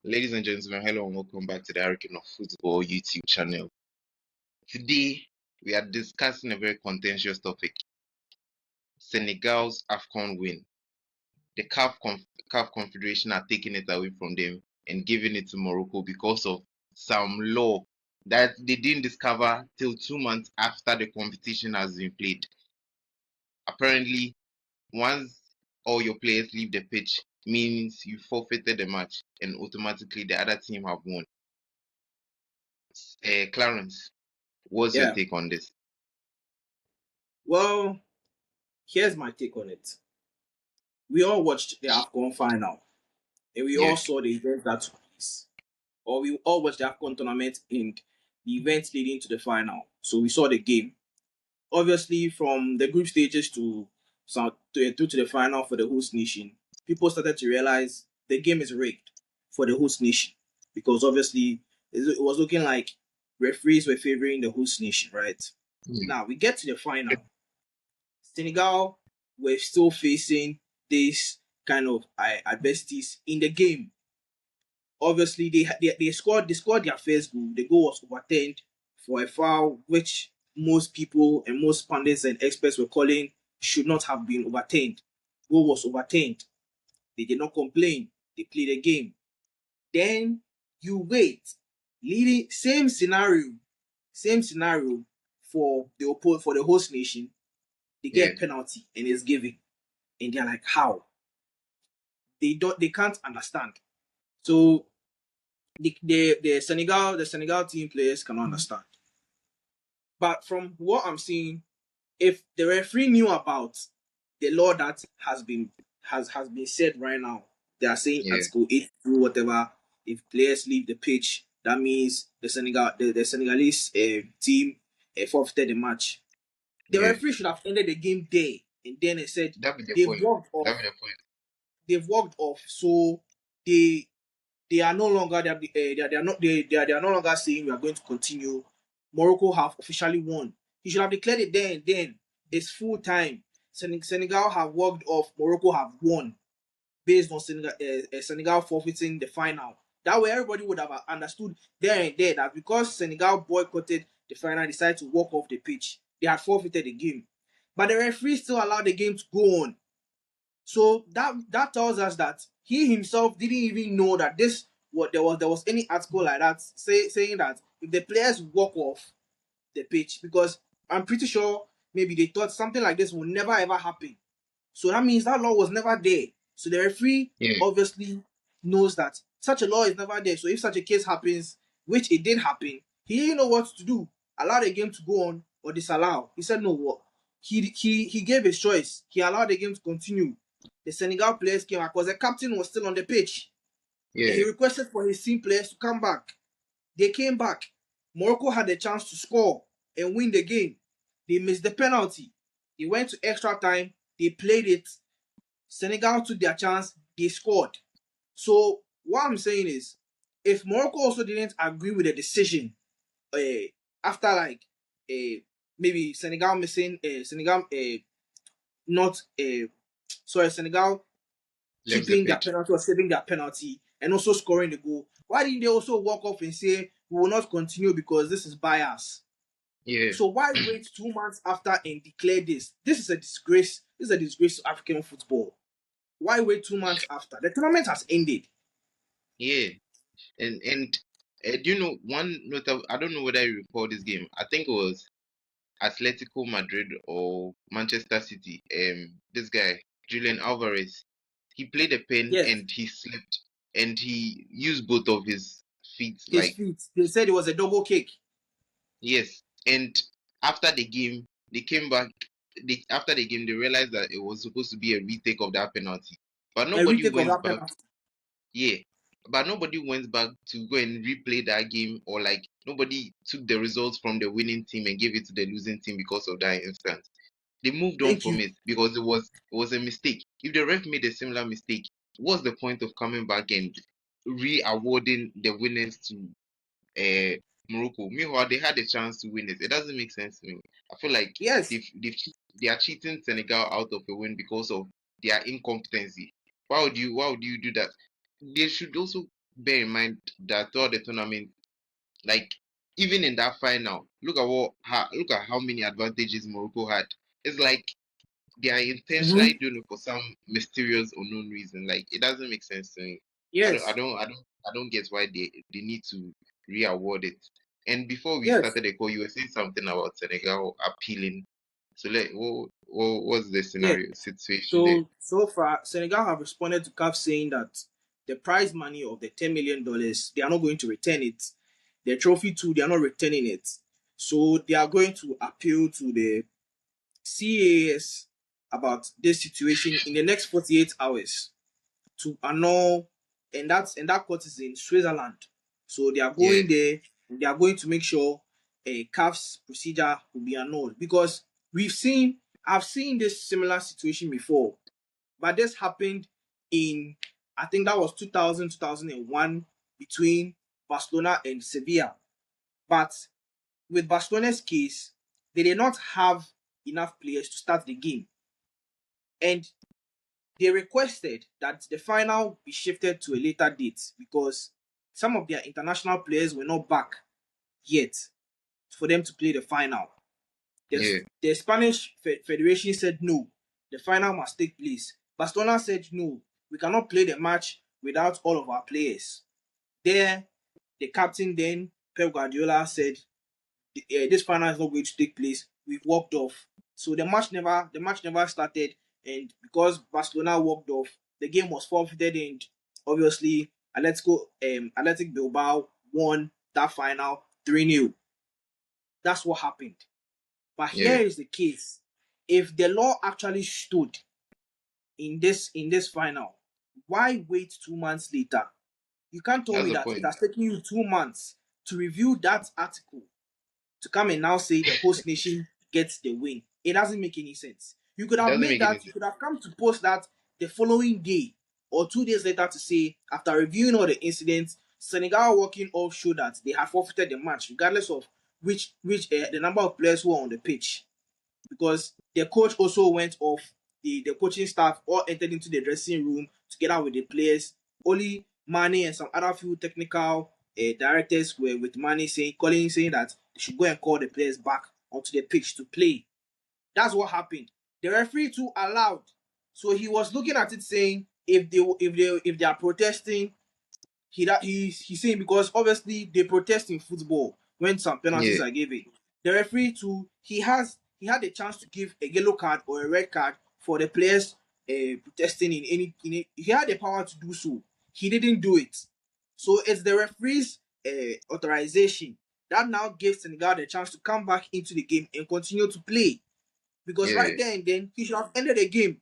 Ladies and gentlemen, hello and welcome back to the AFCON of Football YouTube channel. Today, we are discussing a very contentious topic: Senegal's AFCON win. The CAF Confederation are taking it away from them and giving it to Morocco because of some law that they didn't discover till 2 months after the competition has been played. Apparently, once all your players leave the pitch, means you forfeited the match and automatically the other team have won. Clarence, what's your Yeah. take on this? Well, here's my take on it. We all watched the AFCON final, and we all Yeah, saw the events that took place. Or we all watched the AFCON tournament and the events leading to the final. So we saw the game. Obviously, from the group stages through to the final for the host nation, people started to realize the game is rigged for the host nation because obviously it was looking like referees were favoring the host nation, right? Now we get to the final. Senegal were still facing these kind of adversities in the game. Obviously, they scored their first goal. The goal was overturned for a foul, which most people and most pundits and experts were calling should not have been overturned. Goal was overturned. They did not complain. They played the game. Then you wait. Leading same scenario for the host nation. They get a penalty and it's given. And they're like, how? They can't understand. So the Senegal team players cannot understand. But from what I'm seeing, if the referee knew about the law that has been said right now, they are saying Article 8 whatever, if players leave the pitch, that means the Senegalese team forfeited the match. The referee should have ended the game there, and then it said they've walked off. They've walked off, so they are no longer they are no longer saying we are going to continue. Morocco have officially won. He should have declared it then and then. It's full time. Senegal have walked off. Morocco have won based on Senegal forfeiting the final. That way, everybody would have understood there and there that because Senegal boycotted the final, decided to walk off the pitch, they had forfeited the game. But the referee still allowed the game to go on. So that tells us that he himself didn't even know that there was any article like that saying that if the players walk off the pitch, because I'm pretty sure maybe they thought something like this will never ever happen. So that means that law was never there. So the referee obviously knows that such a law is never there. So if such a case happens, which it did happen, he didn't know what to do. Allow the game to go on or disallow. He said no. What he gave his choice. He allowed the game to continue. The Senegal players came back because the captain was still on the pitch. And he requested for his team players to come back. They came back. Morocco had the chance to score and win the game. They missed the penalty. They went to extra time. They played it. Senegal took their chance. They scored. So what I'm saying is, if Morocco also didn't agree with the decision, after maybe Senegal missing, Senegal not Senegal keeping their penalty or saving their penalty and also scoring the goal. Why didn't they also walk off and say we will not continue because this is bias? So why wait 2 months after and declare this? This is a disgrace. This is a disgrace to African football. Why wait 2 months after? The tournament has ended. And do you know one notable? I don't know whether you recall this game. I think it was Atletico Madrid or Manchester City. This guy Julian Alvarez, he played a pen and he slipped and he used both of his feet. His feet. They said it was a double kick. Yes, and after the game, they came back. After the game, they realized that it was supposed to be a retake of that penalty, but nobody went back. But nobody went back to go and replay that game, or like nobody took the results from the winning team and gave it to the losing team because of that instance. They moved on from it because it was a mistake. If the ref made a similar mistake, what's the point of coming back and re-awarding the winners to Morocco? Meanwhile, they had a chance to win it. It doesn't make sense to me. I feel like they are cheating Senegal out of a win because of their incompetency. Why would you do that? They should also bear in mind that throughout the tournament, like even in that final, look at how many advantages Morocco had. It's like they are Mm-hmm. intentionally doing it for some mysterious unknown reason. Like it doesn't make sense to me. Yes, I don't get why they need to re-award it. And before we yes, started the call, you were saying something about Senegal appealing. So what's the yes. scenario situation there? So far, Senegal have responded to CAF saying that the prize money of the $10 million, they are not going to return it. The trophy too, they are not returning it. So they are going to appeal to the CAS about this situation in the next 48 hours to annul, and that court is in Switzerland. So they are Yeah, going there. And they are going to make sure a CAF's procedure will be annulled because I've seen this similar situation before, but this happened in, I think that was 2001 between Barcelona and Sevilla. But with Barcelona's case, they did not have enough players to start the game, and they requested that the final be shifted to a later date because some of their international players were not back yet for them to play the final. yeah, The Spanish Federation said no, the final must take place. Barcelona said no, we cannot play the match without all of our players. There, the captain then, Pep Guardiola, said this final is not going to take place. We've walked off. So the match never started, and because Barcelona walked off, the game was forfeited, and obviously Athletic Bilbao won that final 3-0. That's what happened. But here yeah. is the case. If the law actually stood in this final, why wait 2 months later? You can't tell That's me the that it point. has taken you 2 months to review that article to come and now say the host nation gets the win. It doesn't make any sense. You could It have doesn't made make any that, you sense. could have come to post that the following day or 2 days later to say, after reviewing all the incidents, Senegal walking off showed that they had forfeited the match, regardless of which the number of players who were on the pitch. Because the coach also went off, the coaching staff all entered into the dressing room together with the players. Only Mane and some other few technical directors were with Mane saying that they should go and call the players back onto the pitch to play. That's what happened. The referee too allowed. So he was looking at it saying if they are protesting, he's saying because obviously they protest in football when some penalties Yeah, are given. The referee too, he had the chance to give a yellow card or a red card for the players protesting he had the power to do so. He didn't do it. So it's the referee's authorization that now gives Senegal the chance to come back into the game and continue to play. Because right yeah. there and then he should have ended the game,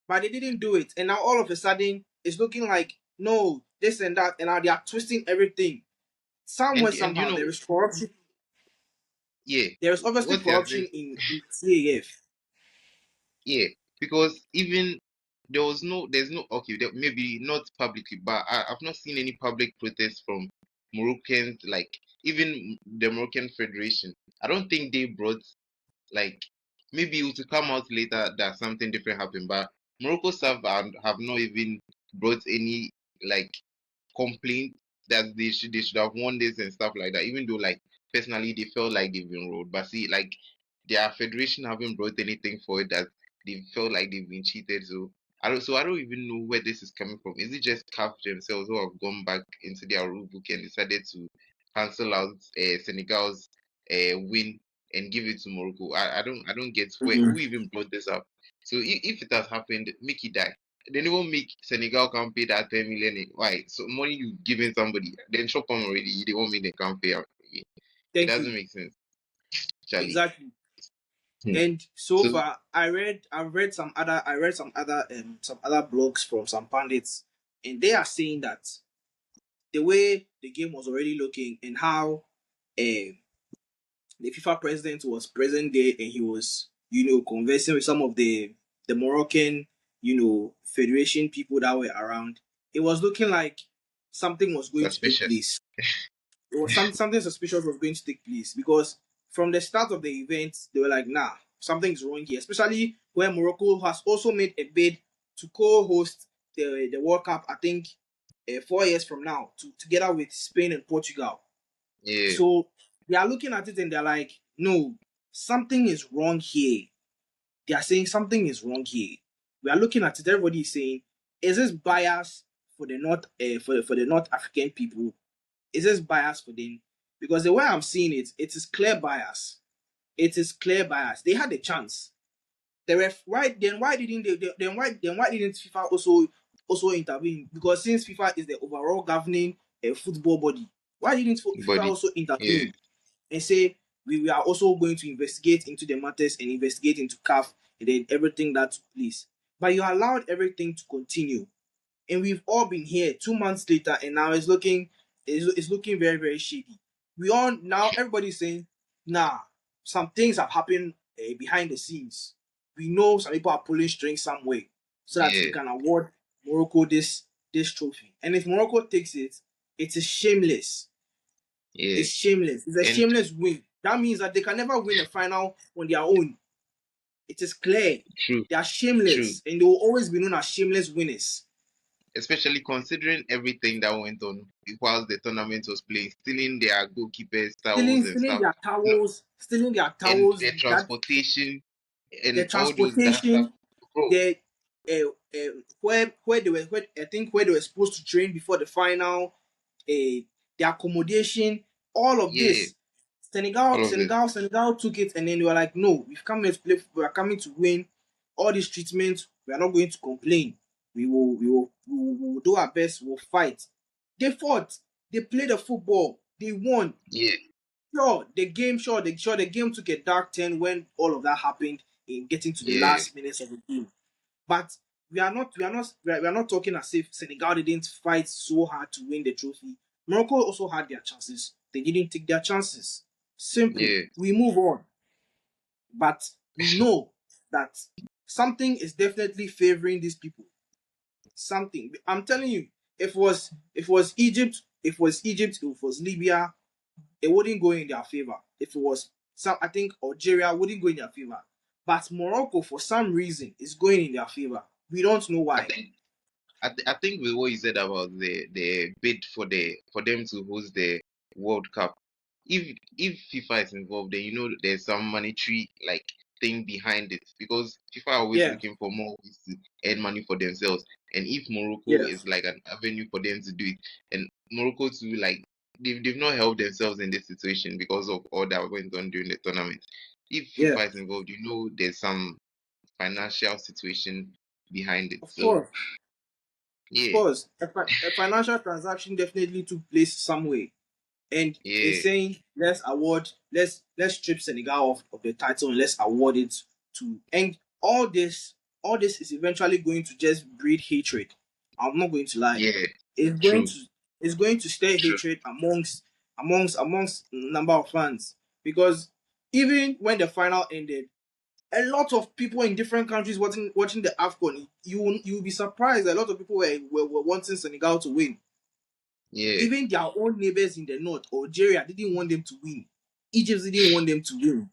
but they didn't do it. And now all of a sudden, it's looking like no, this and that, and now they are twisting everything. Somewhere, And you somehow, know, there is corruption. yeah, There is obviously what you are saying. corruption in CAF. Yeah, because even there's no, okay, maybe not publicly, but I've not seen any public protest from Moroccans, like even the Moroccan Federation. I don't think they brought, like, maybe it will come out later that something different happened, but Morocco staff have not even brought any, like, complaint that they should have won this and stuff like that. Even though, like, personally they felt like they've been rolled, but see, like, their federation haven't brought anything for it that they felt like they've been cheated. So I don't even know where this is coming from. Is it just CAF themselves who have gone back into their rule book and decided to cancel out Senegal's win and give it to Morocco? I don't get who even brought this up. So if it has happened, make it die. They never make Senegal can pay that 10 million. Why? So money you giving somebody, then shop them already. They won't make they can't pay out. It Thank doesn't you. make sense, Charlie. Exactly. Hmm. And so So far, some other blogs from some pundits, and they are saying that the way the game was already looking and how um the FIFA president was present there and he was, conversing with some of the Moroccan, federation people that were around. It was looking like something was going to take suspicious. place. It was something suspicious was going to take place because from the start of the event, they were like, nah, something's wrong here. Especially when Morocco has also made a bid to co-host the World Cup, I think 4 years from now, together with Spain and Portugal. Yeah. So they are looking at it and they're like, no, something is wrong here. They are saying something is wrong here. We are looking at it. Everybody is saying, is this bias for the North for the North African people? Is this bias for them? Because the way I'm seeing it, it is clear bias. It is clear bias. They had a chance. The ref, why didn't why didn't FIFA also intervene? Because since FIFA is the overall governing football body, why didn't FIFA Body. also Yeah. intervene and say we are also going to investigate into the matters and investigate into CAF and then everything that took place? But you allowed everything to continue, and we've all been here 2 months later, and now it's looking very very shady. We all now everybody's saying, nah, some things have happened behind the scenes. We know some people are pulling strings somewhere so that we Yeah. can award Morocco this trophy. And if Morocco takes it, it is shameless. Yeah. It's shameless. It's a And shameless win. That means that they can never win a final on their own. It is clear. true, They are true. shameless, and they will always be known as shameless winners. Especially considering everything that went on whilst the tournament was playing, stealing their goalkeepers, towels and Stealing stuff. their No, towels, stealing their and towels, their that transportation the and all those that stuff. transportation, Bro, the where they were I think where they were supposed to train before the final, the accommodation, all of yeah, this. Senegal, all of this. Senegal, Senegal took it, and then they were like, "No, we've come here to play. We are coming to win. All this treatment, we are not going to complain. We will do our best. We'll fight." They fought. They played the football. They won. Yeah, The game took a dark turn when all of that happened in getting to the yeah, last minutes of the game. But we are not talking as if Senegal didn't fight so hard to win the trophy. Morocco also had their chances. They didn't take their chances. Simple. yeah, We move on. But we know that something is definitely favoring these people. Something. I'm telling you, if it was Egypt, if it was Egypt, if it was Libya, it wouldn't go in their favor. If it was some, I think Algeria wouldn't go in their favor. But Morocco, for some reason, is going in their favor. We don't know I why. think I think with what you said about the bid for them to host the World Cup, if FIFA is involved, then you know there's some monetary like thing behind it because FIFA are always Yeah, looking for more ways to earn money for themselves. And if Morocco yeah, is like an avenue for them to do it, and Morocco too, like they've not helped themselves in this situation because of all that went on during the tournament. If yeah. FIFA is involved, you know there's some financial situation behind it. Of So course, of yeah, course. A financial transaction definitely took place somewhere, and they're yeah, saying let's strip Senegal of the title and let's award it to. And all this is eventually going to just breed hatred. I'm not going to lie. yeah. It's going True, to it's going to stir true. hatred amongst number of fans, because even when the final ended, a lot of people in different countries watching the AFCON, you will be surprised. A lot of people were wanting Senegal to win. Yeah, Even their own neighbors in the north, Algeria, didn't want them to win. Egypt didn't want them to win.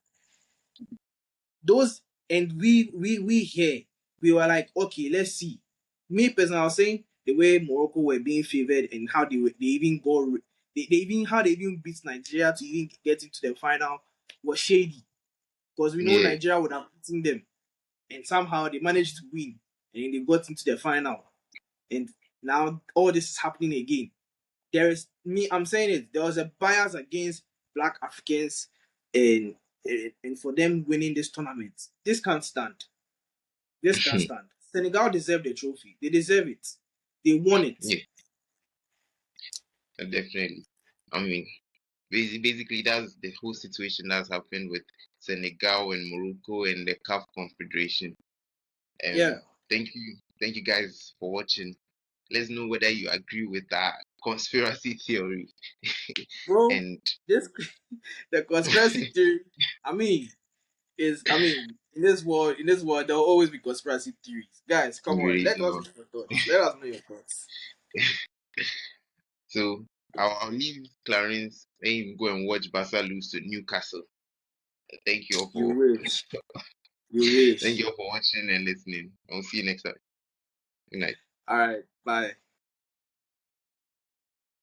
Those and we here, we were like, okay, let's see. Me personally, I was saying the way Morocco were being favored and how they even go they even how they even beat Nigeria to even get into the final was shady, because we know yeah, Nigeria would have beaten them, and somehow they managed to win and they got into the final. And now all this is happening again. I'm saying it, there was a bias against black Africans, and and for them winning this tournament. This can't stand. This can't stand. Senegal deserve the trophy. They deserve it. They won it. yeah, definitely. I mean, basically, that's the whole situation that's happened with Senegal and Morocco and the CAF Confederation. Yeah. Thank you guys for watching. Let's know whether you agree with that conspiracy theory. Bro, And this the conspiracy theory, I mean, in this world there will always be conspiracy theories. Guys, come on, really let us go. know your thoughts. Let us know your thoughts. So I'll leave Clarence and him go and watch Barca lose to Newcastle. Thank you all You for wish. You thank wish. you all for watching and listening. I'll see you next time. Good night. Alright, bye.